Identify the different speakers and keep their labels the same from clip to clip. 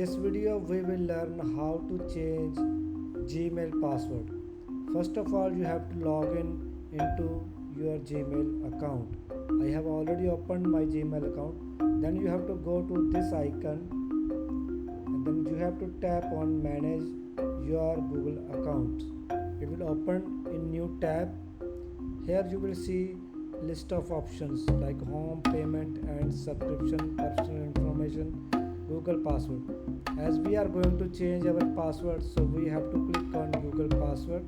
Speaker 1: This video we will learn how to change Gmail password. First of all, you have to log in into your Gmail account. I have already opened my Gmail account. Then you have to go to this icon and then you have to tap on manage your Google account. It will open in new tab. Here you will see list of options like home, payment and subscription, personal information, Google password. As we are going to change our password, so we have to click on Google password.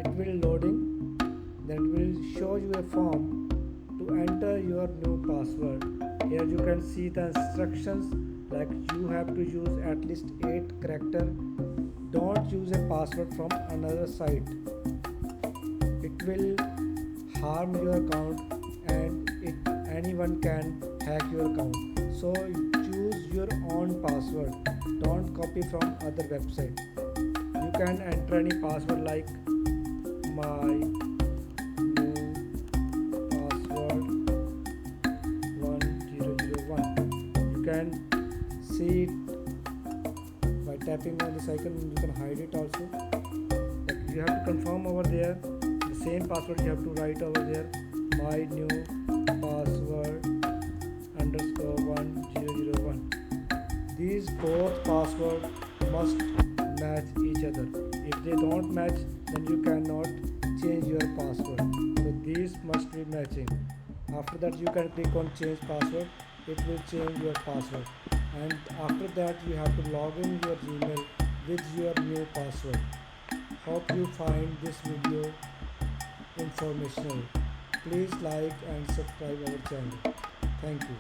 Speaker 1: It will loading, then it will show you a form to enter your new password. Here you can see the instructions like you have to use at least 8 character. Don't use a password from another site. It will harm your account and anyone can hack your account. So choose your own password. Don't copy from other website. You can enter any password like my new password 1001. You can see it by tapping on this icon. You can hide it also. Like you have to confirm over there. The same password you have to write over there. My new password underscore 1001. These both passwords must match each other. If they don't match, then you cannot change your password. So these must be matching. After that you can click on change password. It will change your password. And after that you have to log in your Gmail with your new password. Hope you find this video informational. Please like and subscribe our channel. Thank you.